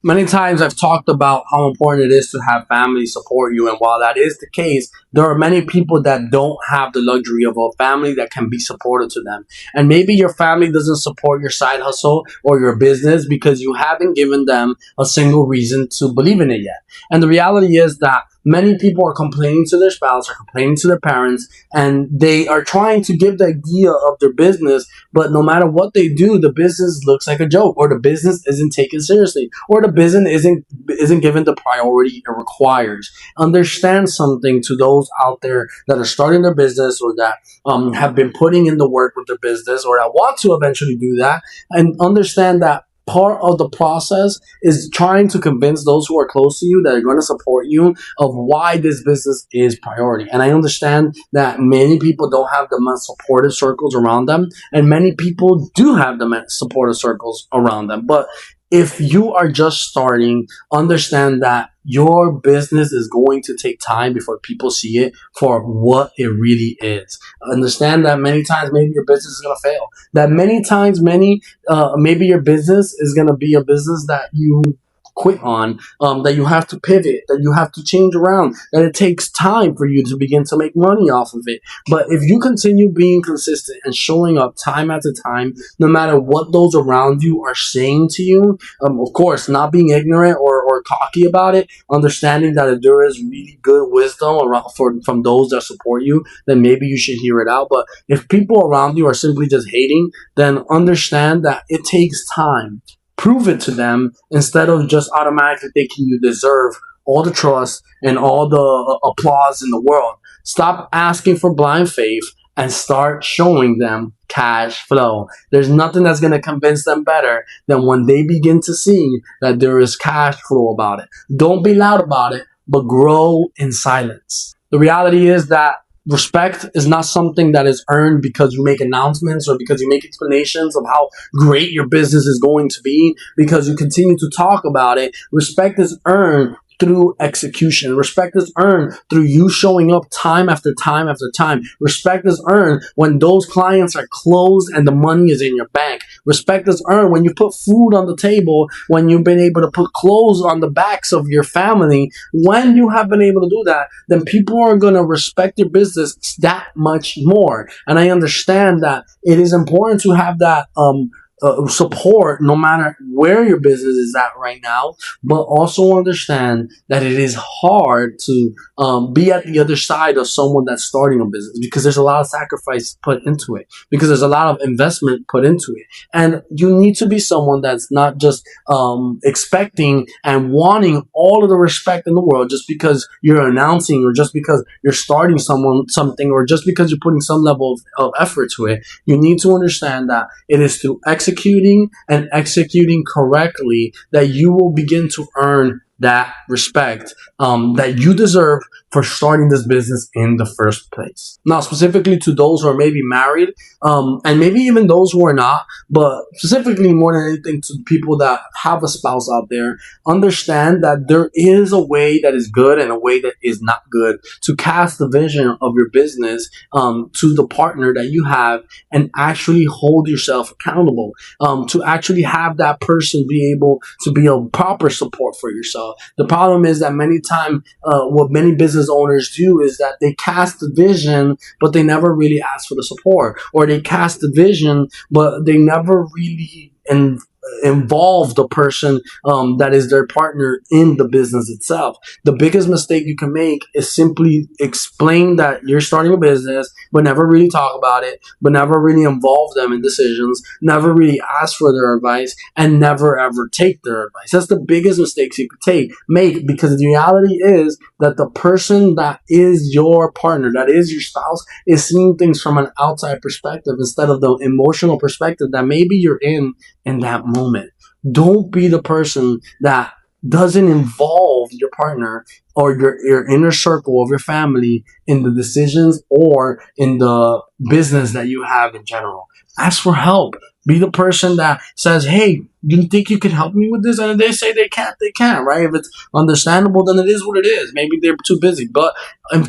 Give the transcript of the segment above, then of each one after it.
Many times I've talked about how important it is to have family support you, and while that is the case, there are many people that don't have the luxury of a family that can be supportive to them. And maybe your family doesn't support your side hustle or your business because you haven't given them a single reason to believe in it yet. And the reality is that many people are complaining to their spouse or complaining to their parents, and they are trying to give the idea of their business, but no matter what they do, the business looks like a joke, or the business isn't taken seriously, or the business isn't given the priority it requires. Understand something to those out there that are starting their business, or that have been putting in the work with their business, or that want to eventually do that, and understand that part of the process is trying to convince those who are close to you that are going to support you of why this business is priority. And I understand that many people don't have the most supportive circles around them, and many people do have the most supportive circles around them. But if you are just starting, understand that your business is going to take time before people see it for what it really is. Understand that many times maybe your business is going to fail. That many times, maybe your business is going to be a business that you quit on, that you have to pivot, that you have to change around, that it takes time for you to begin to make money off of it. But if you continue being consistent and showing up time after time, no matter what those around you are saying to you, of course, not being ignorant or cocky about it, understanding that if there is really good wisdom around from those that support you, then maybe you should hear it out. But if people around you are simply just hating, then understand that it takes time. Prove it to them instead of just automatically thinking you deserve all the trust and all the applause in the world. Stop asking for blind faith and start showing them cash flow. There's nothing that's going to convince them better than when they begin to see that there is cash flow about it. Don't be loud about it, but grow in silence. The reality is that respect is not something that is earned because you make announcements or because you make explanations of how great your business is going to be, because you continue to talk about it. Respect is earned through execution. Respect is earned through you showing up time after time after time. Respect is earned when those clients are closed and the money is in your bank. Respect is earned when you put food on the table, when you've been able to put clothes on the backs of your family. When you have been able to do that, then people are going to respect your business that much more. And I understand that it is important to have that support no matter where your business is at right now, but also understand that it is hard to be at the other side of someone that's starting a business, because there's a lot of sacrifice put into it, because there's a lot of investment put into it, and you need to be someone that's not just expecting and wanting all of the respect in the world just because you're announcing, or just because you're starting something, or just because you're putting some level of effort to it. You need to understand that it is through executing correctly that you will begin to earn that respect that you deserve for starting this business in the first place. Now, specifically to those who are maybe married, and maybe even those who are not, but specifically more than anything to people that have a spouse out there, understand that there is a way that is good and a way that is not good to cast the vision of your business to the partner that you have, and actually hold yourself accountable, to actually have that person be able to be a proper support for yourself. The problem is that many times, what many business owners do is that they cast the vision, but they never really ask for the support, or they cast the vision, but they never really involve the person that is their partner in the business itself. The biggest mistake you can make is simply explain that you're starting a business, but never really talk about it, but never really involve them in decisions, never really ask for their advice, and never ever take their advice. That's the biggest mistakes you could make, because the reality is that the person that is your partner, that is your spouse, is seeing things from an outside perspective instead of the emotional perspective that maybe you're in that moment. Don't be the person that doesn't involve your partner or your inner circle of your family in the decisions or in the business that you have in general. Ask for help. Be the person that says, hey, you think you can help me with this? And if they say they can't, right? If it's understandable, then it is what it is. Maybe they're too busy, but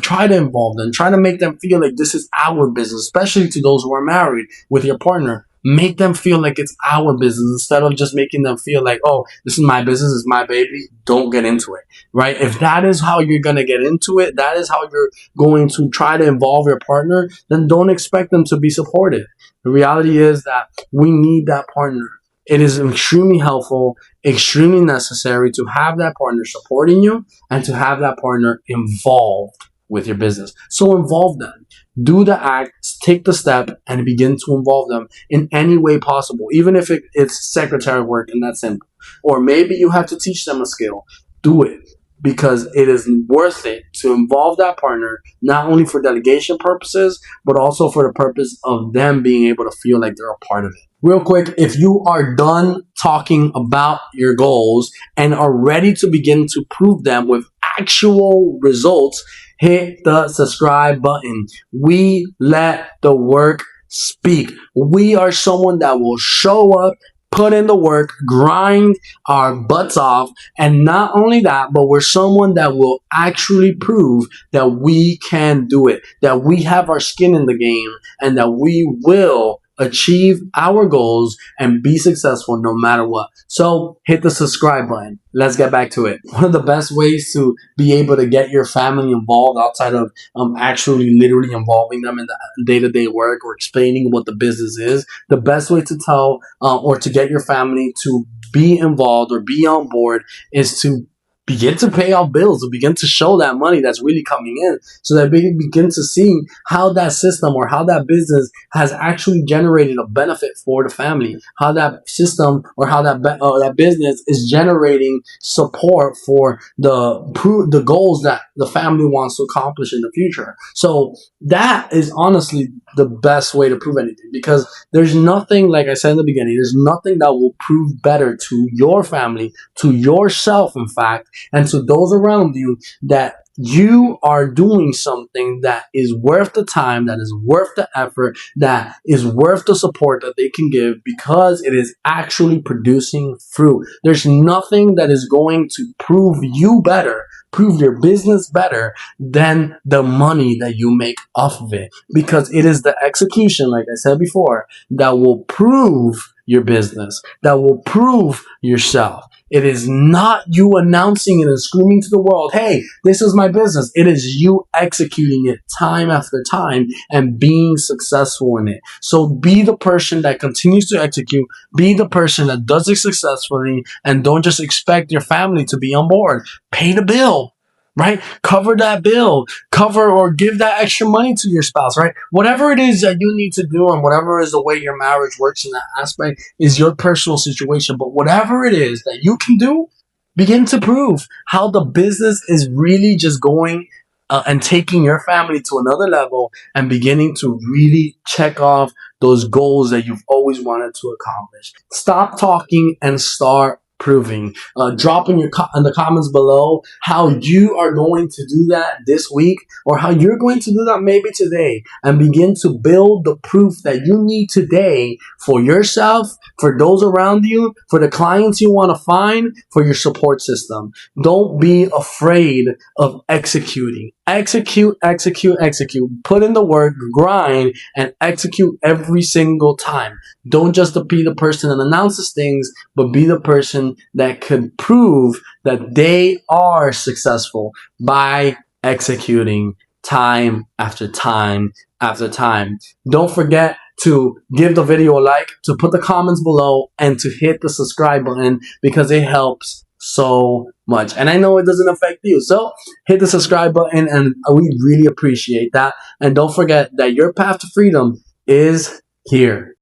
try to involve them. Try to make them feel like this is our business, especially to those who are married with your partner. Make them feel like it's our business instead of just making them feel like, oh, this is my business, it's my baby. Don't get into it, right? If that is how you're going to get into it, that is how you're going to try to involve your partner, then don't expect them to be supportive. The reality is that we need that partner. It is extremely helpful, extremely necessary to have that partner supporting you and to have that partner involved with your business. So involve them. Do the act, take the step, and begin to involve them in any way possible, even if it's secretary work and that's simple. Or maybe you have to teach them a skill. Do it because it is worth it to involve that partner, not only for delegation purposes, but also for the purpose of them being able to feel like they're a part of it. Real quick, if you are done talking about your goals and are ready to begin to prove them with actual results, hit the subscribe button. We let the work speak. We are someone that will show up, put in the work, grind our butts off, and not only that, but we're someone that will actually prove that we can do it, that we have our skin in the game, and that we will achieve our goals and be successful no matter what. So hit the subscribe button. Let's get back to it. One of the best ways to be able to get your family involved outside of actually literally involving them in the day-to-day work or explaining what the business is, the best way to tell or to get your family to be involved or be on board is to begin to pay off bills, to begin to show that money that's really coming in, so that they begin to see how that system or how that business has actually generated a benefit for the family, how that system or how that business is generating support for the goals that the family wants to accomplish in the future. So that is honestly the best way to prove anything, because there's nothing, like I said in the beginning, there's nothing that will prove better to your family, to yourself, in fact, and to those around you, that you are doing something that is worth the time, that is worth the effort, that is worth the support that they can give, because it is actually producing fruit. There's nothing that is going to prove you better, prove your business better, than the money that you make off of it, because it is the execution, like I said before, that will prove your business, that will prove yourself. It is not you announcing it and screaming to the world, hey, this is my business. It is you executing it time after time and being successful in it. So be the person that continues to execute. Be the person that does it successfully, and don't just expect your family to be on board. Pay the bill. Right? Cover that bill. Cover or give that extra money to your spouse, right? Whatever it is that you need to do, and whatever is the way your marriage works in that aspect is your personal situation. But whatever it is that you can do, begin to prove how the business is really just going and taking your family to another level and beginning to really check off those goals that you've always wanted to accomplish. Stop talking and start proving. Drop in the comments below how you are going to do that this week, or how you're going to do that maybe today, and begin to build the proof that you need today for yourself, for those around you, for the clients you want to find, for your support system. Don't be afraid of executing. Execute, execute, execute. Put in the work, grind, and execute every single time. Don't just be the person that announces things, but be the person that can prove that they are successful by executing time after time after time. Don't forget to give the video a like, to put the comments below, and to hit the subscribe button, because it helps so much. And I know it doesn't affect you, so hit the subscribe button, and we really appreciate that. And don't forget that your path to freedom is here.